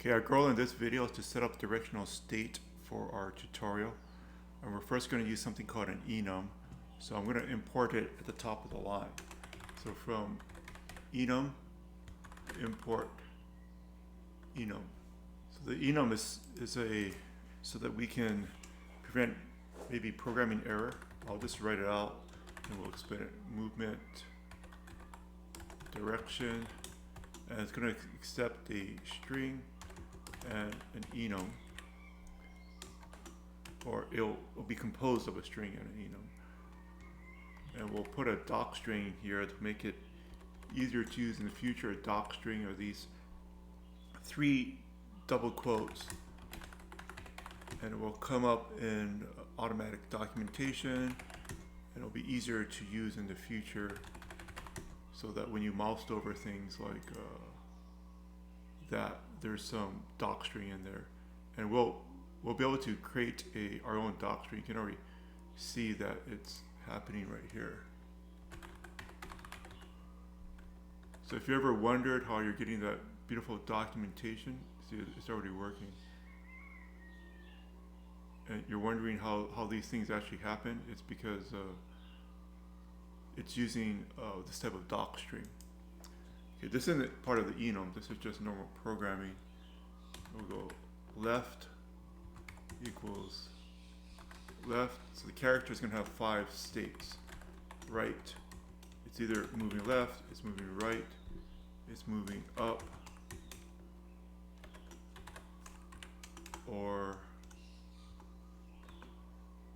Okay, our goal in this video is to set up directional state for our tutorial. And we're first going to use something called an enum. So I'm going to import it at the top of the line. So from enum, import enum. So the enum is so that we can prevent maybe programming error. I'll just write it out and we'll explain it. Movement, direction, and it's going to accept a string and an enum, or it'll be composed of a string and an enum. And we'll put a doc string here to make it easier to use in the future. A doc string are these 3 double quotes, and it will come up in automatic documentation, and it'll be easier to use in the future, so that when you moused over things like that, there's some doc string in there, and we'll be able to create our own doc string. You can already see that it's happening right here. So if you ever wondered how you're getting that beautiful documentation, see, it's already working. And you're wondering how these things actually happen, it's because it's using this type of doc string. Okay, this isn't part of the enum, this is just normal programming. We'll go left equals left, so the character is going to have 5 states. Right, it's either moving left, it's moving right, it's moving up, or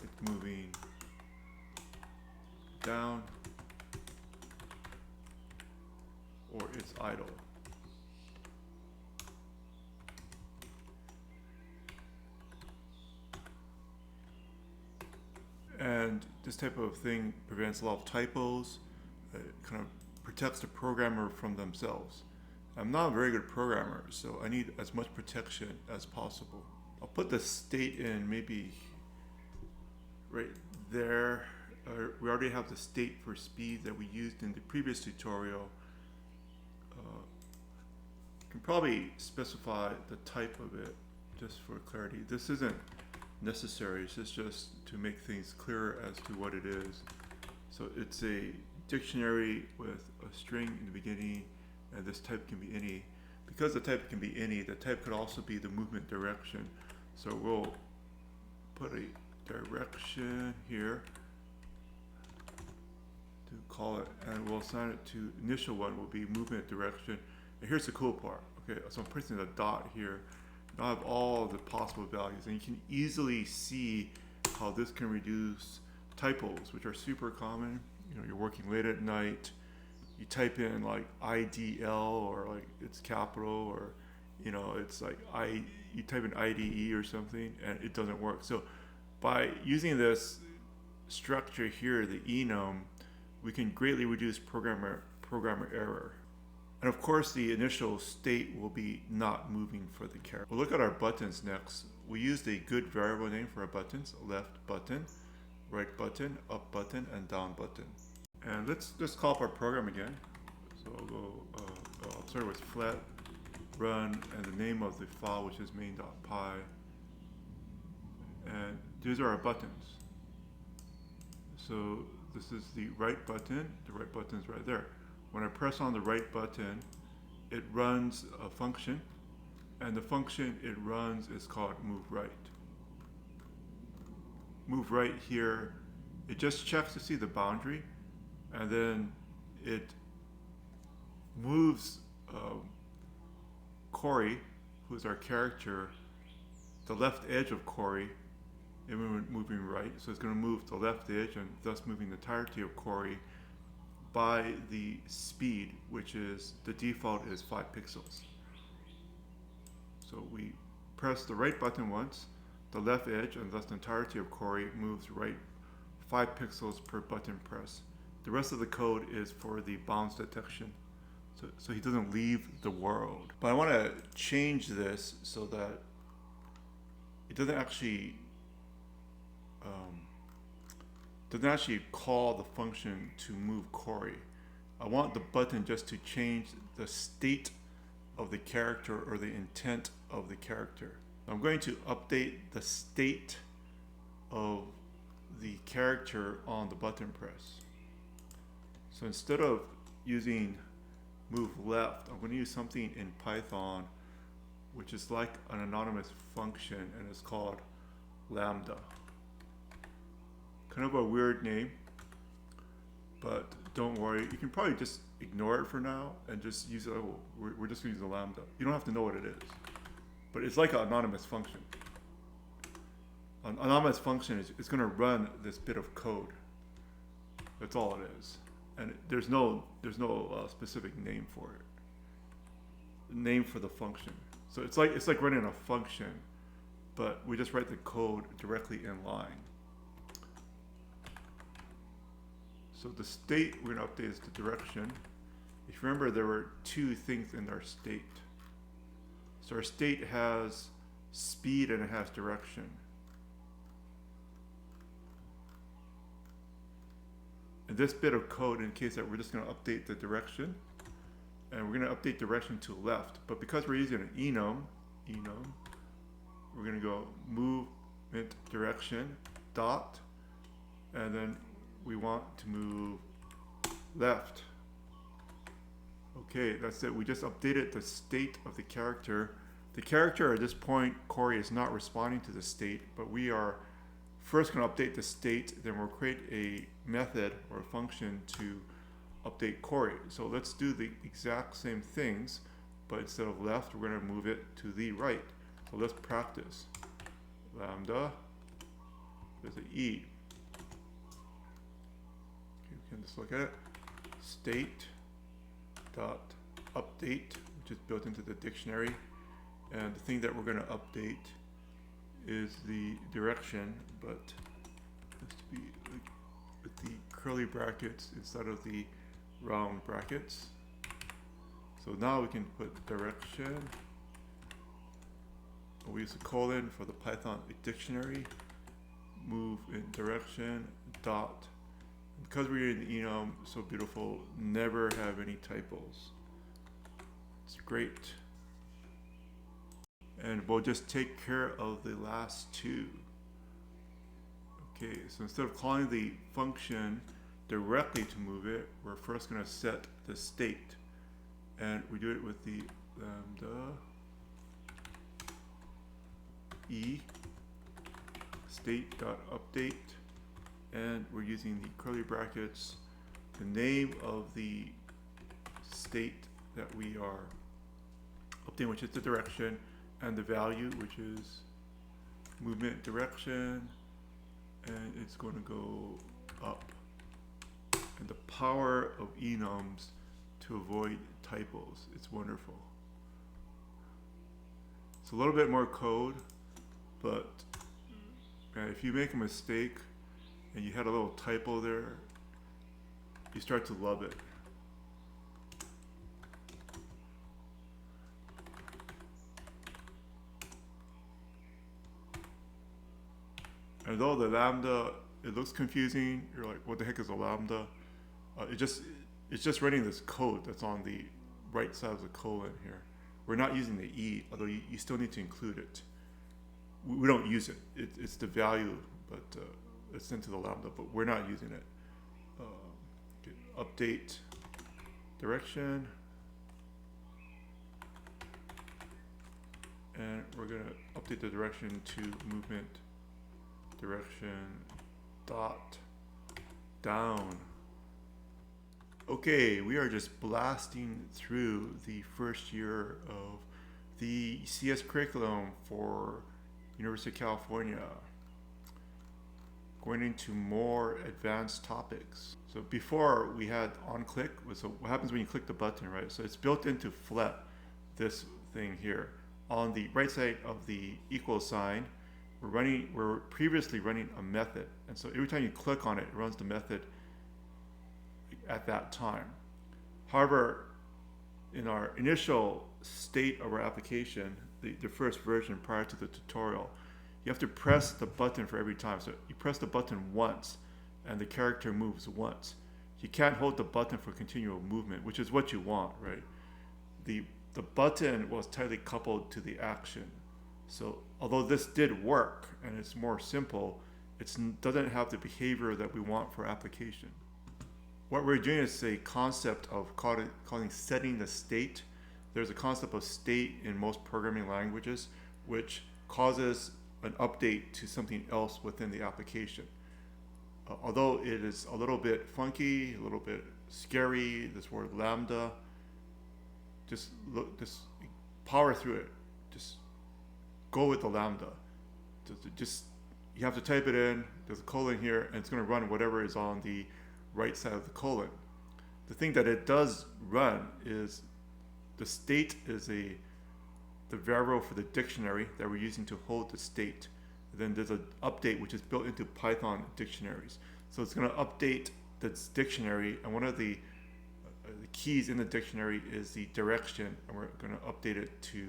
it's moving down, or it's idle. And this type of thing prevents a lot of typos. It kind of protects the programmer from themselves. I'm not a very good programmer, so I need as much protection as possible. I'll put the state in maybe right there. We already have the state for speed that we used in the previous tutorial. You can probably specify the type of it just for clarity. This isn't necessary, this is just to make things clearer as to what it is. So it's a dictionary with a string in the beginning, and this type can be any. Because the type can be any, the type could also be the movement direction. So we'll put a direction here to call it, and we'll assign it to initial one will be movement direction. And here's the cool part. Okay, so I'm pressing the dot here. Now I have all the possible values, and you can easily see how this can reduce typos, which are super common. You know, you're working late at night, you type in like IDL, or like it's capital, or you know, it's like you type in IDE or something, and it doesn't work. So by using this structure here, the enum, we can greatly reduce programmer error. And of course, the initial state will be not moving for the character. We'll look at our buttons next. We used a good variable name for our buttons: left button, right button, up button, and down button. And let's just call up our program again. So I'll go, I'll start with flat run and the name of the file, which is main.py. And these are our buttons. So this is the right button is right there. When I press on the right button, it runs a function, and the function it runs is called move right. Move right here, it just checks to see the boundary, and then it moves Corey, who's our character, the left edge of Corey, moving right. So it's going to move the left edge, and thus moving the entirety of Corey by the speed, which is, the default is 5 pixels. So we press the right button once, the left edge, and thus the entirety of Corey moves right 5 pixels per button press. The rest of the code is for the bounce detection, so he doesn't leave the world. But I want to change this so that it doesn't actually call the function to move Corey. I want the button just to change the state of the character or the intent of the character. I'm going to update the state of the character on the button press. So instead of using move left, I'm going to use something in Python which is like an anonymous function, and it's called lambda. Kind of a weird name, but don't worry, you can probably just ignore it for now and just use it. Oh, we're just going to use the lambda. You don't have to know what it is, but it's like an anonymous function. An anonymous function is going to run this bit of code. That's all it is, and there's no specific name for it. Name for the function. So it's like running a function, but we just write the code directly in line. So the state we're going to update is the direction. If you remember, there were two things in our state. So our state has speed and it has direction. And this bit of code indicates that we're just going to update the direction, and we're going to update direction to left. But because we're using an enum, we're going to go movement direction dot, and then we want to move left. Okay, that's it. We just updated the state of the character. The character at this point, Corey, is not responding to the state, but we are first going to update the state, then we'll create a method or a function to update Corey. So let's do the exact same things, but instead of left, we're going to move it to the right. So let's practice. Lambda, there's an E. Okay, we can just look at it. State dot update, which is built into the dictionary, and the thing that we're going to update is the direction, but it has to be like with the curly brackets instead of the round brackets. So now we can put direction. We use a colon for the Python dictionary. Move in direction dot. Because we're in Enum, so beautiful, never have any typos. It's great. And we'll just take care of the last two. Okay, so instead of calling the function directly to move it, we're first going to set the state. And we do it with the lambda E state.update. And we're using the curly brackets, the name of the state that we are updating, which is the direction, and the value, which is movement direction, and it's going to go up. And the power of enums to avoid typos, it's wonderful. It's a little bit more code, but if you make a mistake and you had a little typo there, you start to love it. And though the lambda, it looks confusing, you're like, what the heck is a lambda? It's just running this code that's on the right side of the colon here. We're not using the E, although you still need to include it. We don't use it. It's the value, but it's into the lambda, but we're not using it. Okay, update direction. And we're going to update the direction to movement direction dot down. Okay, we are just blasting through the first year of the CS curriculum for University of California, going into more advanced topics. So before we had on-click, so what happens when you click the button, right? So it's built into FLET, this thing here. On the right side of the equal sign, we're previously running a method, and so every time you click on it, it runs the method at that time. However, in our initial state of our application, the first version prior to the tutorial, you have to press the button for every time. So you press the button once, and the character moves once. You can't hold the button for continual movement, which is what you want, right? The the button was tightly coupled to the action. So although this did work and it's more simple, it doesn't have the behavior that we want for application. What we're doing is a concept of calling setting the state. There's a concept of state in most programming languages, which causes an update to something else within the application. Although it is a little bit funky, a little bit scary, this word lambda, just power through it. Just go with the lambda. Just you have to type it in. There's a colon here, and it's going to run whatever is on the right side of the colon. The thing that it does run is the state is the variable for the dictionary that we're using to hold the state. And then there's an update which is built into Python dictionaries. So it's going to update this dictionary, and one of the keys in the dictionary is the direction, and we're going to update it to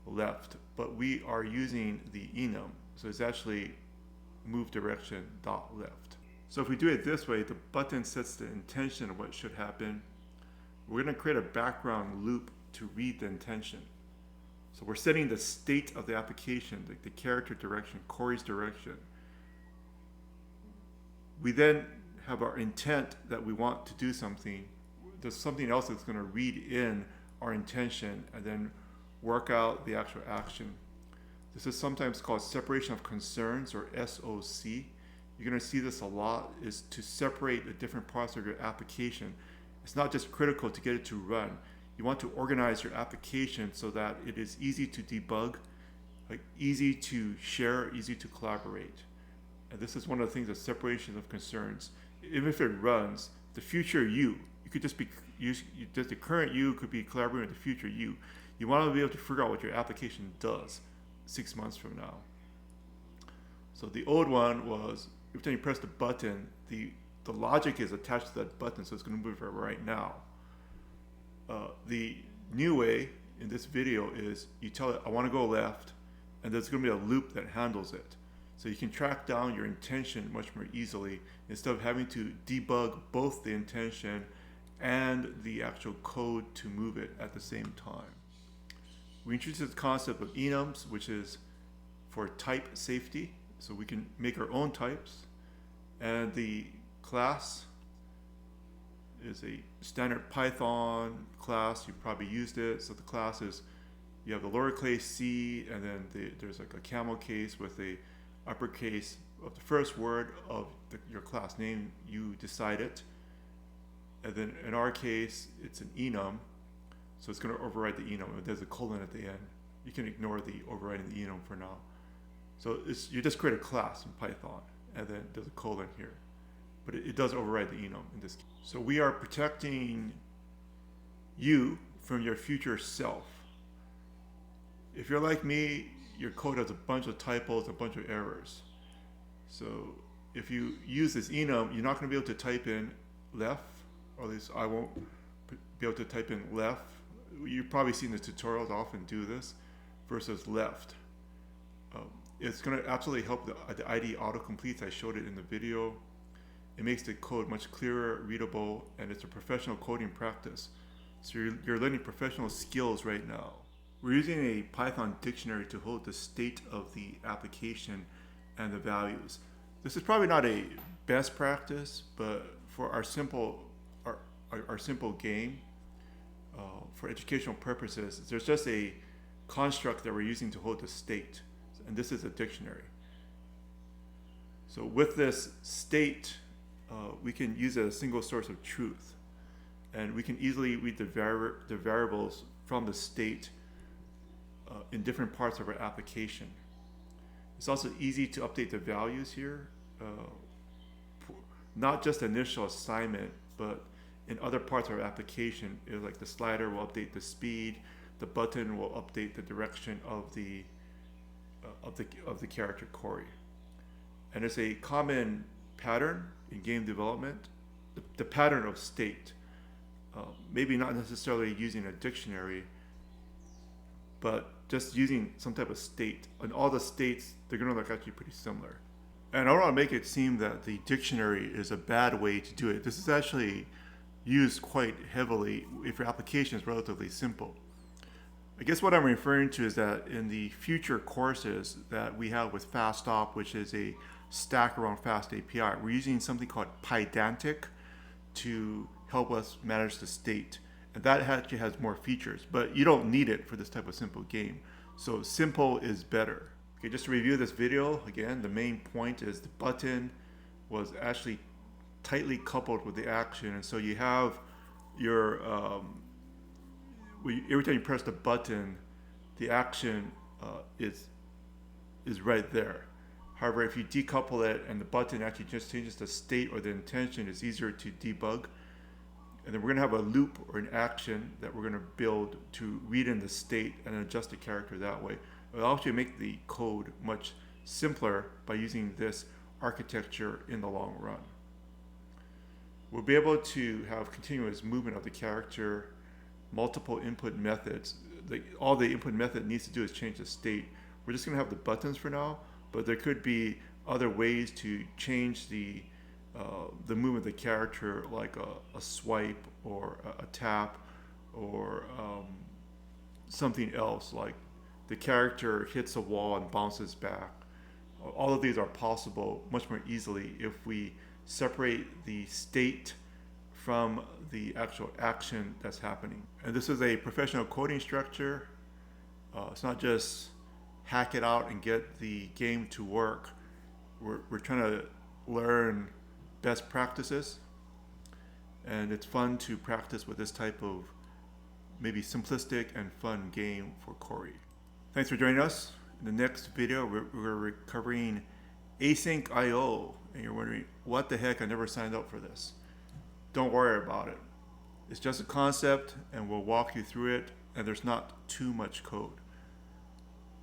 left. But we are using the enum, so it's actually MoveDirection.left. So if we do it this way, the button sets the intention of what should happen. We're going to create a background loop to read the intention. So we're setting the state of the application, like the character direction, Corey's direction. We then have our intent that we want to do something. There's something else that's going to read in our intention and then work out the actual action. This is sometimes called separation of concerns, or SOC. You're going to see this a lot, is to separate the different parts of your application. It's not just critical to get it to run. You want to organize your application so that it is easy to debug, like easy to share, easy to collaborate. And this is one of the things, the separation of concerns. Even if it runs, the future you could just be, the current you could be collaborating with the future you. You want to be able to figure out what your application does 6 months from now. So the old one was, every time you press the button, the logic is attached to that button, so it's going to move it right now. The new way in this video is you tell it, I want to go left, and there's going to be a loop that handles it. So you can track down your intention much more easily instead of having to debug both the intention and the actual code to move it at the same time. We introduced the concept of enums, which is for type safety. So we can make our own types, and the class is a standard Python class. You probably used it. So the class is, you have the lowercase c, and then there's like a camel case with a uppercase of the first word of your class name. You decide it. And then in our case, it's an enum. So it's going to override the enum. If there's a colon at the end, you can ignore the overriding the enum for now. So you just create a class in Python, and then there's a colon here. But it does override the enum in this case. So we are protecting you from your future self. If you're like me, your code has a bunch of typos, a bunch of errors. So if you use this enum, you're not going to be able to type in left, or at least I won't be able to type in left. You've probably seen the tutorials, I often do this, versus left. It's going to absolutely help the ID autocompletes. I showed it in the video. It makes the code much clearer, readable, and it's a professional coding practice. So you're learning professional skills right now. We're using a Python dictionary to hold the state of the application and the values. This is probably not a best practice, but for our simple game, for educational purposes, there's just a construct that we're using to hold the state. And this is a dictionary. So with this state, we can use it as a single source of truth. And we can easily read the variables from the state in different parts of our application. It's also easy to update the values here. Not just initial assignment, but in other parts of our application, like the slider will update the speed, the button will update the direction of the character Corey. And it's a common pattern in game development, the pattern of state. Maybe not necessarily using a dictionary, but just using some type of state. And all the states, they're going to look actually pretty similar. And I don't want to make it seem that the dictionary is a bad way to do it. This is actually used quite heavily if your application is relatively simple. I guess what I'm referring to is that in the future courses that we have with FastStop, which is a stack around Fast API, we're using something called Pydantic to help us manage the state. And that actually has more features, but you don't need it for this type of simple game. So simple is better. Okay, just to review this video, again, the main point is the button was actually tightly coupled with the action. And so you have your, every time you press the button, the action is right there. However, if you decouple it and the button actually just changes the state or the intention, it's easier to debug. And then we're going to have a loop or an action that we're going to build to read in the state and adjust the character that way. It'll actually make the code much simpler by using this architecture in the long run. We'll be able to have continuous movement of the character, multiple input methods. All the input method needs to do is change the state. We're just going to have the buttons for now, but there could be other ways to change the movement of the character, like a swipe or a tap, or something else, like the character hits a wall and bounces back. All of these are possible much more easily if we separate the state from the actual action that's happening. And this is a professional coding structure. It's not just hack it out and get the game to work. We're trying to learn best practices, and it's fun to practice with this type of maybe simplistic and fun game for Corey. Thanks for joining us. In the next video, we're covering async IO, and you're wondering, what the heck, I never signed up for this. Don't worry about it. It's just a concept, and we'll walk you through it, and there's not too much code.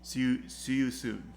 See you soon.